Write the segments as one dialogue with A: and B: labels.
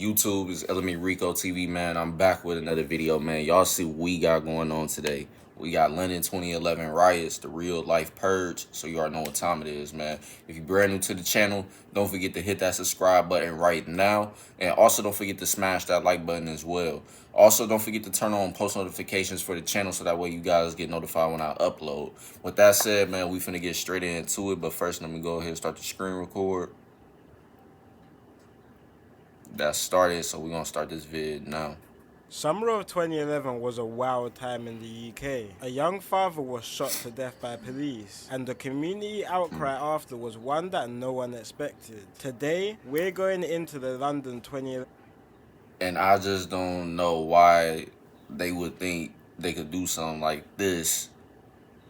A: YouTube? It's LMERicoTv, man. I'm back with another video, man. Y'all see what we got going on today. We got London 2011 Riots, the Real Life Purge, so you already know what time it is, man. If you're brand new to the channel, don't forget to hit that subscribe button right now. And also don't forget to smash that like button as well. Also, don't forget to turn on post notifications for the channel so that way you guys get notified when I upload. With that said, man, we finna get straight into it. But first, let me go ahead and start the screen record. That started, so we're gonna start this vid now.
B: Summer of 2011 was a wild time in the UK. A young father was shot to death by police, and the community outcry after was one that no one expected. Today, we're going into the London 2011.
A: And I just don't know why they would think they could do something like this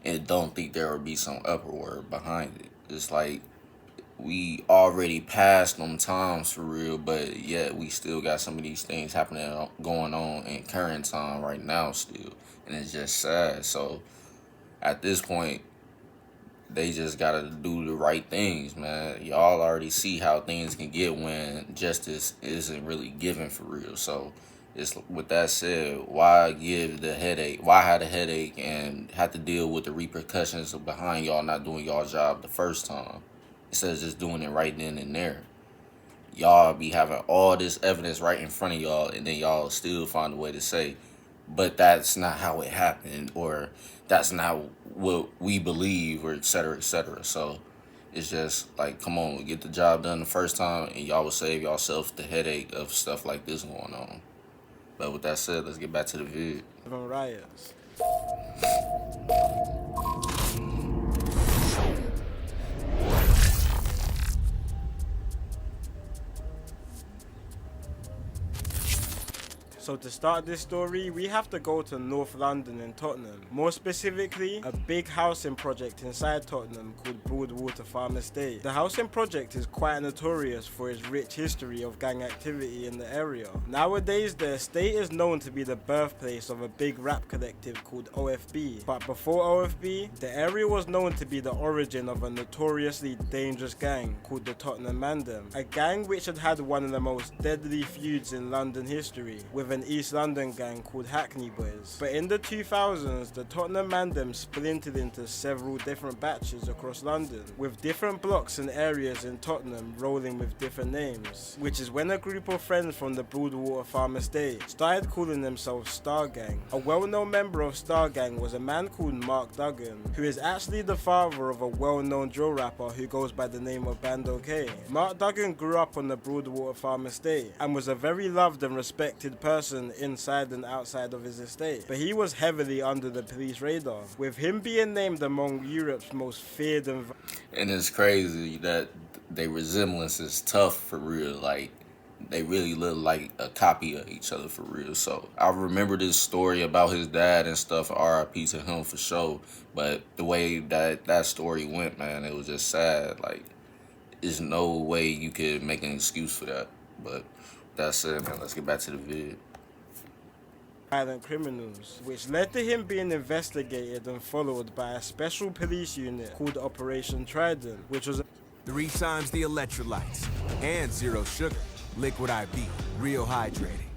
A: and don't think there would be some uproar behind it. It's like we already passed them times for real, but yet we still got some of these things happening, going on in current time right now still, and it's just sad. So at this point, they just gotta do the right things, man. Y'all already see how things can get when justice isn't really given for real. So it's, with that said, why give the headache? Why have the headache and have to deal with the repercussions of behind y'all not doing y'all job the first time, instead of just doing it right then and there? Y'all be having all this evidence right in front of y'all, and then y'all still find a way to say, but that's not how it happened, or that's not what we believe, or et cetera, et cetera. So it's just like, come on, get the job done the first time, and y'all will save yourself the headache of stuff like this going on. But with that said, let's get back to the vid.
B: Riots. So to start this story, we have to go to North London in Tottenham. More specifically, a big housing project inside Tottenham called Broadwater Farm Estate. The housing project is quite notorious for its rich history of gang activity in the area. Nowadays, the estate is known to be the birthplace of a big rap collective called OFB. But before OFB, the area was known to be the origin of a notoriously dangerous gang called the Tottenham Mandem. A gang which had had one of the most deadly feuds in London history, with an East London gang called Hackney Boys. But in the 2000s, the Tottenham Mandem splintered into several different batches across London, with different blocks and areas in Tottenham rolling with different names, which is when a group of friends from the Broadwater Farm Estate started calling themselves Star Gang. A well-known member of Star Gang was a man called Mark Duggan, who is actually the father of a well-known drill rapper who goes by the name of Bandokay. Mark Duggan grew up on the Broadwater Farm Estate and was a very loved and respected person inside and outside of his estate, but he was heavily under the police radar, with him being named among Europe's most feared and
A: it's crazy that their resemblance is tough for real. Like, they really look like a copy of each other for real. So I remember this story about his dad and stuff, RIP to him for sure, but the way that story went, man, it was just sad. Like, there's no way you could make an excuse for that. But that's it, man. Let's get back to the vid.
B: violent criminals, which led to him being investigated and followed by a special police unit called Operation Trident, which was
C: 3 times the electrolytes and 0 sugar. Liquid IV, real hydrating.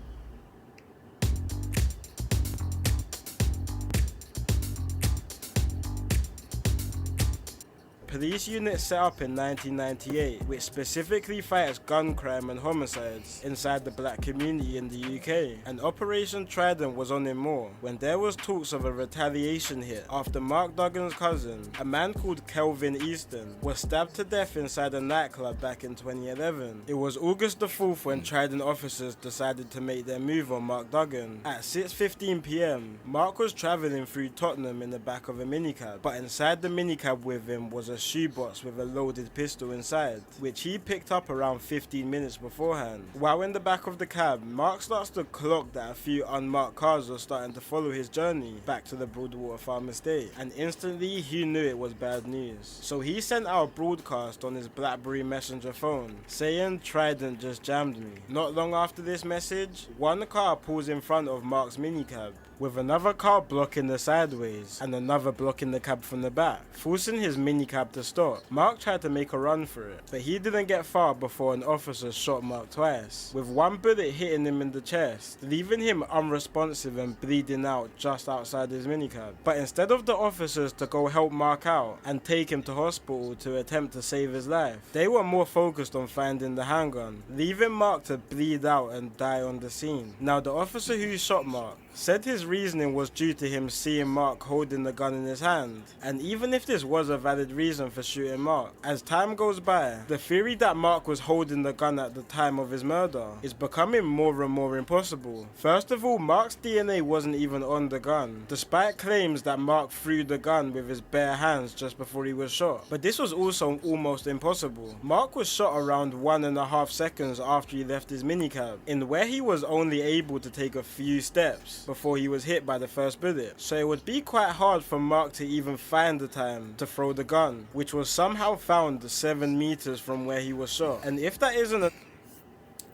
B: police unit set up in 1998, which specifically fights gun crime and homicides inside the black community in the UK. And Operation Trident was on in more when there was talks of a retaliation hit after Mark Duggan's cousin, a man called Kelvin Easton, was stabbed to death inside a nightclub back in 2011. It was August the 4th when Trident officers decided to make their move on Mark Duggan. At 6:15 PM, Mark was travelling through Tottenham in the back of a minicab, but inside the minicab with him was a shoebox with a loaded pistol inside, which he picked up around 15 minutes beforehand. While in the back of the cab, Mark starts to clock that a few unmarked cars are starting to follow his journey back to the Broadwater Farm Estate, and instantly he knew it was bad news. So he sent out a broadcast on his BlackBerry Messenger phone saying Trident just jammed me. Not long after this message, one car pulls in front of Mark's minicab, with another car blocking the sideways and another blocking the cab from the back, forcing his minicab had to stop. Mark tried to make a run for it, but he didn't get far before an officer shot Mark twice, with one bullet hitting him in the chest, leaving him unresponsive and bleeding out just outside his minicab. But instead of the officers to go help Mark out and take him to hospital to attempt to save his life, they were more focused on finding the handgun, leaving Mark to bleed out and die on the scene. Now, the officer who shot Mark said his reasoning was due to him seeing Mark holding the gun in his hand, and even if this was a valid reason for shooting Mark, as time goes by, the theory that Mark was holding the gun at the time of his murder is becoming more and more impossible. First of all, Mark's DNA wasn't even on the gun, despite claims that Mark threw the gun with his bare hands just before he was shot. But this was also almost impossible. Mark was shot around 1.5 seconds after he left his minicab, in where he was only able to take a few steps before he was hit by the first bullet, so it would be quite hard for Mark to even find the time to throw the gun, which was somehow found 7 meters from where he was shot. And if that isn't a...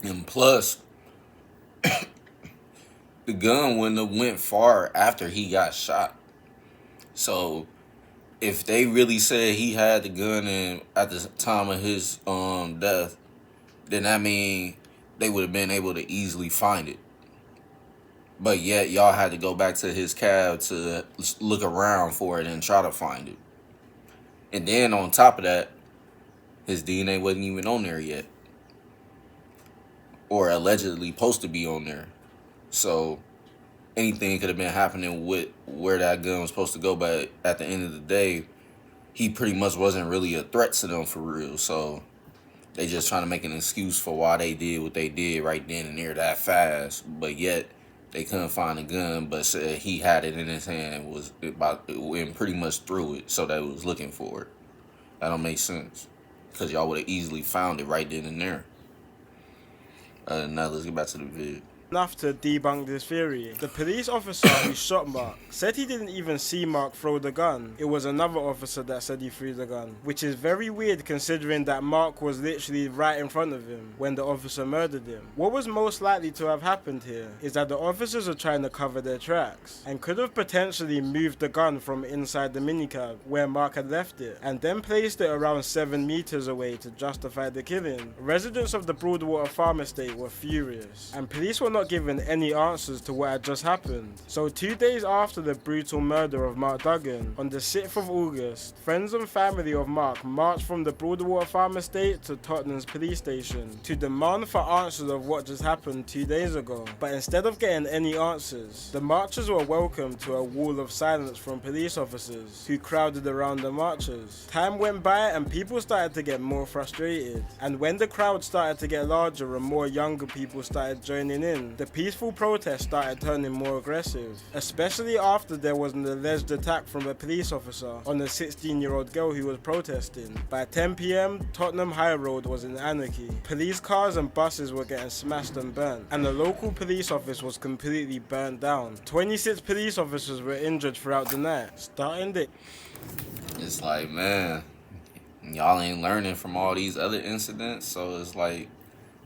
A: And plus, the gun wouldn't have went far after he got shot. So if they really said he had the gun in at the time of his death, then that means they would have been able to easily find it. But yet, y'all had to go back to his cab to look around for it and try to find it. And then on top of that, his DNA wasn't even on there yet. Or allegedly supposed to be on there. So anything could have been happening with where that gun was supposed to go. But at the end of the day, he pretty much wasn't really a threat to them for real. So they just trying to make an excuse for why they did what they did right then and there that fast. But yet, they couldn't find a gun, but said he had it in his hand, and pretty much threw it, so they was looking for it. That don't make sense, because y'all would have easily found it right then and there. Now let's get back to the vid.
B: Enough to debunk this theory. The police officer who shot Mark said he didn't even see Mark throw the gun. It was another officer that said he threw the gun, which is very weird considering that Mark was literally right in front of him when the officer murdered him. What was most likely to have happened here is that the officers are trying to cover their tracks and could have potentially moved the gun from inside the minicab where Mark had left it and then placed it around 7 meters away to justify the killing. Residents of the Broadwater Farm Estate were furious, and police were not given any answers to what had just happened. So 2 days after the brutal murder of Mark Duggan, on the 6th of August, friends and family of Mark marched from the Broadwater Farm Estate to Tottenham's police station to demand for answers of what just happened 2 days ago. But instead of getting any answers, the marchers were welcomed to a wall of silence from police officers who crowded around the marchers. Time went by and people started to get more frustrated, and when the crowd started to get larger and more younger people started joining in, the peaceful protest started turning more aggressive, especially after there was an alleged attack from a police officer on a 16-year-old girl who was protesting. By 10 PM, Tottenham High Road was in anarchy. Police cars and buses were getting smashed and burnt, and the local police office was completely burnt down. 26 police officers were injured throughout the night.
A: It's like, man, y'all ain't learning from all these other incidents, so it's like,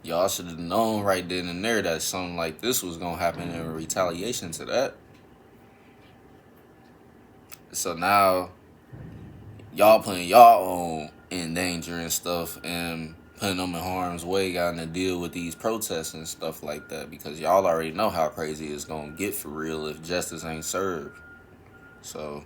A: y'all should have known right then and there that something like this was going to happen in retaliation to that. So now, y'all putting y'all own in danger and stuff and putting them in harm's way, having to deal with these protests and stuff like that, because y'all already know how crazy it's going to get for real if justice ain't served. So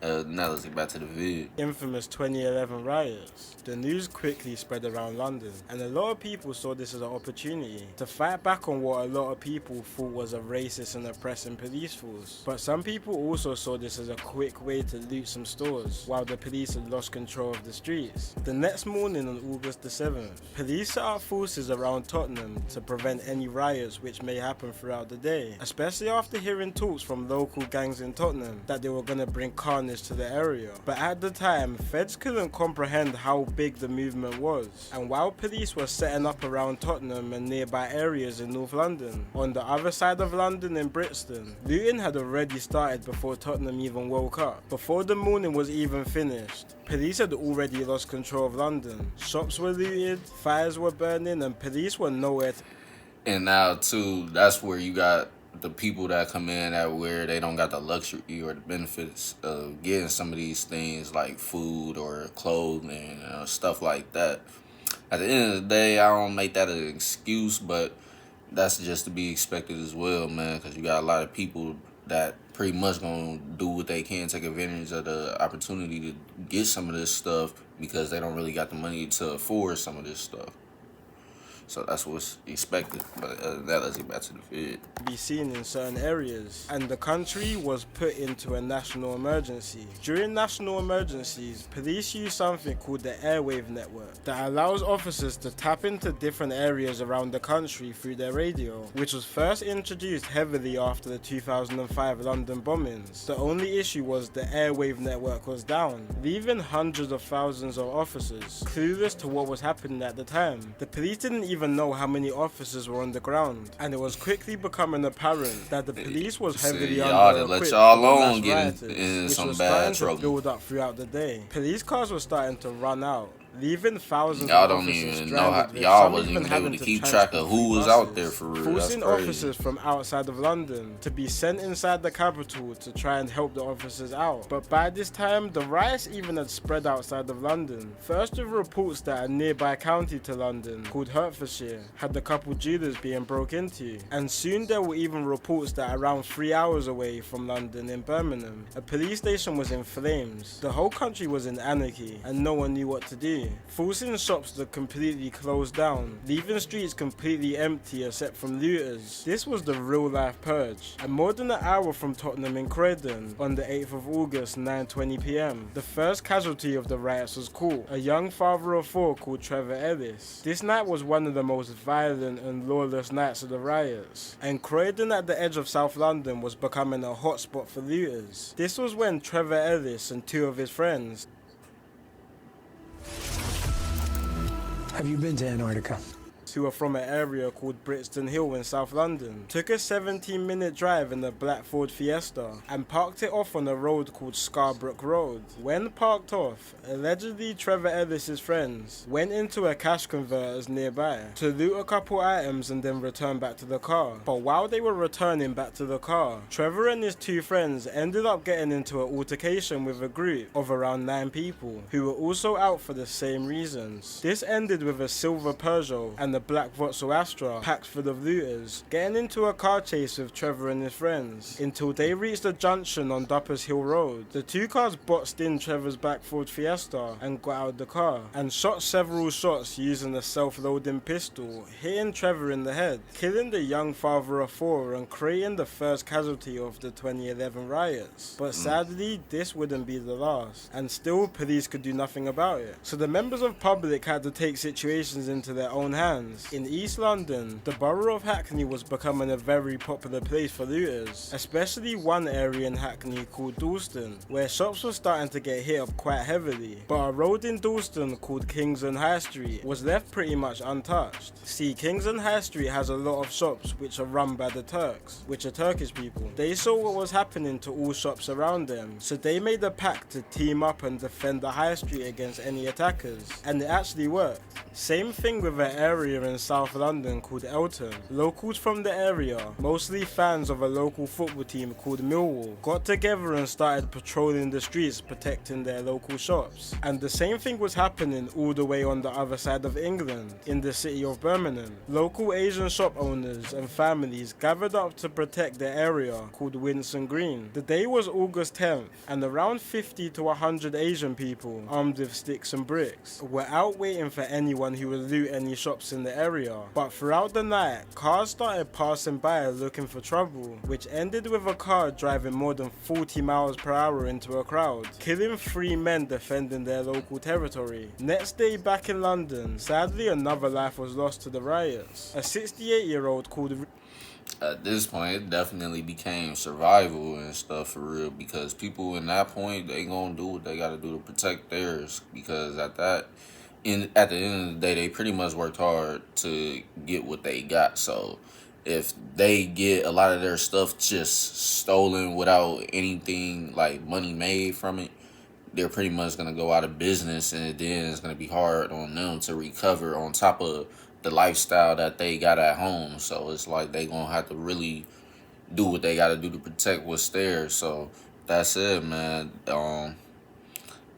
A: now let's get back to the vid.
B: Infamous 2011 riots. The news quickly spread around London, and a lot of people saw this as an opportunity to fight back on what a lot of people thought was a racist and oppressing police force. But some people also saw this as a quick way to loot some stores while the police had lost control of the streets. The next morning on August the 7th, police set up forces around Tottenham to prevent any riots which may happen throughout the day, especially after hearing talks from local gangs in Tottenham that they were going to bring carnage to the area. But at the time, feds couldn't comprehend how big the movement was, and while police were setting up around Tottenham and nearby areas in North London, on the other side of London in Brixton, looting had already started before Tottenham even woke up. Before the morning was even finished, police had already lost control of London. Shops were looted, fires were burning, and police were nowhere to...
A: And now, too, that's where you got the people that come in that where they don't got the luxury or the benefits of getting some of these things like food or clothing, stuff like that. At the end of the day, I don't make that an excuse, but that's just to be expected as well, man, because you got a lot of people that pretty much gonna do what they can, take advantage of the opportunity to get some of this stuff because they don't really got the money to afford some of this stuff. So that's what's expected. But that let's get back to the vid.
B: Be seen in certain areas, and the country was put into a national emergency. During national emergencies, police use something called the airwave network that allows officers to tap into different areas around the country through their radio, which was first introduced heavily after the 2005 London bombings. The only issue was the airwave network was down, leaving hundreds of thousands of officers clueless to what was happening at the time. The police didn't even know how many officers were on the ground, and it was quickly becoming apparent that the police was heavily under-equipped for the mass rioters, which was starting to build up throughout the day. Police cars were starting to run out, leaving thousands of officers stranded.
A: Y'all wasn't even able to keep track of who was out there for real.
B: Forcing officers from outside of London to be sent inside the capital to try and help the officers out. But by this time, the riots even had spread outside of London. First with reports that a nearby county to London, called Hertfordshire, had a couple jewelers being broke into. And soon there were even reports that around 3 hours away from London in Birmingham, a police station was in flames. The whole country was in anarchy, and no one knew what to do, forcing shops to completely close down, leaving streets completely empty except from looters. This was the Real Life Purge, and more than an hour from Tottenham in Croydon, on the 8th of August, 9:20 PM, the first casualty of the riots was caught, a young father of 4 called Trevor Ellis. This night was one of the most violent and lawless nights of the riots, and Croydon at the edge of South London was becoming a hotspot for looters. This was when Trevor Ellis and 2 of his friends.
D: Have you been to Antarctica?
B: Who are from an area called Brixton Hill in South London, took a 17-minute drive in a black Ford Fiesta and parked it off on a road called Scarborough Road. When parked off, allegedly Trevor Ellis's friends went into a cash converters nearby to loot a couple items and then return back to the car. But while they were returning back to the car, Trevor and his 2 friends ended up getting into an altercation with a group of around 9 people who were also out for the same reasons. This ended with a silver Peugeot and a black Vauxhall Astra packed full of looters getting into a car chase with Trevor and his friends until they reached a junction on Duppers Hill Road. The 2 cars boxed in Trevor's black Ford Fiesta and got out of the car and shot several shots using a self-loading pistol, hitting Trevor in the head, killing the young father of 4 and creating the first casualty of the 2011 riots. But sadly, this wouldn't be the last, and still police could do nothing about it. So the members of public had to take situations into their own hands. In East London, the borough of Hackney was becoming a very popular place for looters, especially one area in Hackney called Dalston, where shops were starting to get hit up quite heavily. But a road in Dalston called Kingsland High Street was left pretty much untouched. See, Kingsland High Street has a lot of shops which are run by the Turks, which are Turkish people. They saw what was happening to all shops around them, so they made a pact to team up and defend the high street against any attackers, and it actually worked. Same thing with an area in South London called Elton. Locals from the area, mostly fans of a local football team called Millwall, got together and started patrolling the streets protecting their local shops. And the same thing was happening all the way on the other side of England, in the city of Birmingham. Local Asian shop owners and families gathered up to protect their area called Winson Green. The day was August 10th, and around 50 to 100 Asian people, armed with sticks and bricks, were out waiting for anyone who would loot any shops in the area. But throughout the night, cars started passing by looking for trouble, which ended with a car driving more than 40 miles per hour into a crowd, killing 3 men defending their local territory. Next day back in London, sadly another life was lost to the riots. A 68-year-old called...
A: At this point, it definitely became survival and stuff for real, because people in that point, they gonna do what they gotta do to protect theirs, because at the end of the day, they pretty much worked hard to get what they got. So if they get a lot of their stuff just stolen without anything like money made from it, they're pretty much going to go out of business, and then it's going to be hard on them to recover on top of the lifestyle that they got at home. So it's like they going to have to really do what they gotta do to protect what's there. So that's it, man.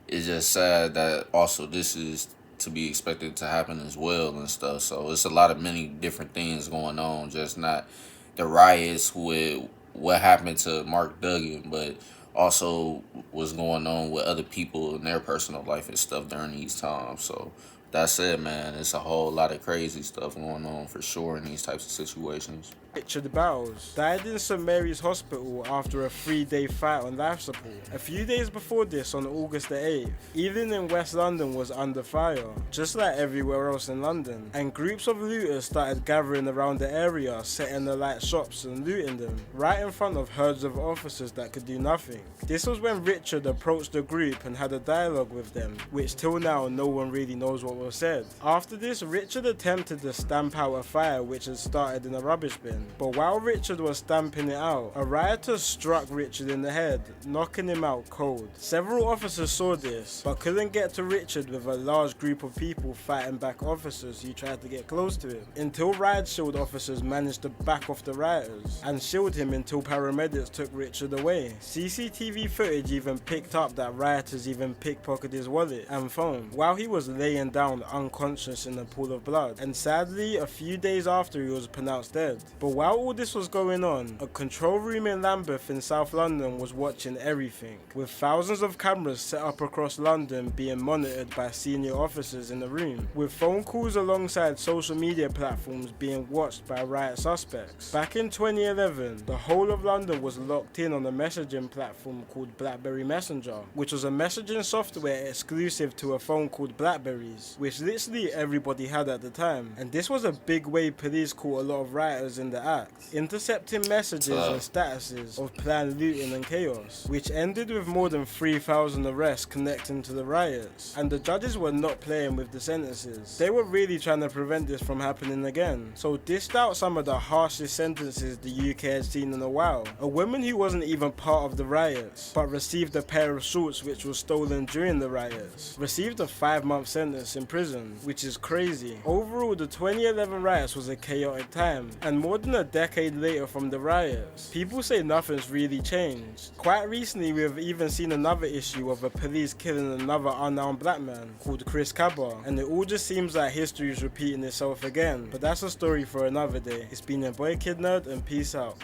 A: It's just sad that also this is to be expected to happen as well and stuff. So it's a lot of many different things going on, just not the riots with what happened to Mark Duggan, but also what's going on with other people in their personal life and stuff during these times. So that's it, man. It's a whole lot of crazy stuff going on for sure in these types of situations.
B: Richard Bowles died in St Mary's Hospital after a 3-day fight on life support. A few days before this, on August the 8th, Ealing in West London was under fire, just like everywhere else in London, and groups of looters started gathering around the area, setting alight shops and looting them, right in front of herds of officers that could do nothing. This was when Richard approached the group and had a dialogue with them, which till now no one really knows what was said. After this, Richard attempted to stamp out a fire which had started in a rubbish bin. But while Richard was stamping it out, a rioter struck Richard in the head, knocking him out cold. Several officers saw this, but couldn't get to Richard with a large group of people fighting back officers who tried to get close to him, until riot shield officers managed to back off the rioters and shield him until paramedics took Richard away. CCTV footage even picked up that rioters even pickpocketed his wallet and phone while he was laying down unconscious in a pool of blood, and sadly a few days after he was pronounced dead. But while all this was going on, a control room in Lambeth in South London was watching everything, with thousands of cameras set up across London being monitored by senior officers in the room, with phone calls alongside social media platforms being watched by riot suspects. Back in 2011, the whole of London was locked in on a messaging platform called BlackBerry Messenger, which was a messaging software exclusive to a phone called Blackberries, which literally everybody had at the time. And this was a big way police caught a lot of rioters in the act, intercepting messages and statuses of planned looting and chaos, which ended with more than 3,000 arrests connecting to the riots. And the judges were not playing with the sentences. They were really trying to prevent this from happening again, so dished out some of the harshest sentences the UK had seen in a while. A woman who wasn't even part of the riots, but received a pair of shorts which was stolen during the riots, received a 5-month sentence in prison, which is crazy. Overall, the 2011 riots was a chaotic time, and more than a decade later from the riots, people say nothing's really changed. Quite recently, we have even seen another issue of a police killing another unarmed black man called Chris Cabba, and it all just seems like history is repeating itself again. But that's a story for another day. It's been your boy Kid Nerd, and peace out.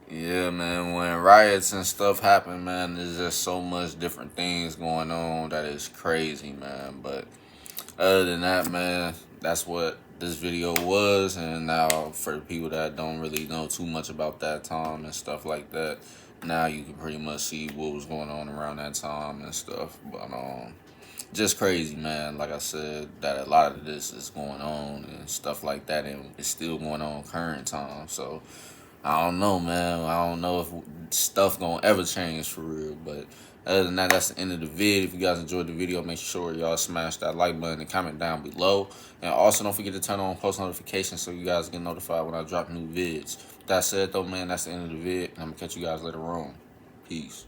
A: Yeah, man, when riots and stuff happen, man, there's just so much different things going on that is crazy, man. But other than that, man, that's what this video was. And now for the people that don't really know too much about that time and stuff like that, now you can pretty much see what was going on around that time and stuff. But just crazy, man. Like I said, that a lot of this is going on and stuff like that, and it's still going on current time. So I don't know, man. I don't know if stuff gonna ever change for real. But other than that, that's the end of the vid. If you guys enjoyed the video, make sure y'all smash that like button and comment down below. And also don't forget to turn on post notifications so you guys get notified when I drop new vids. That said though, man, that's the end of the vid. And I'm gonna catch you guys later on. Peace.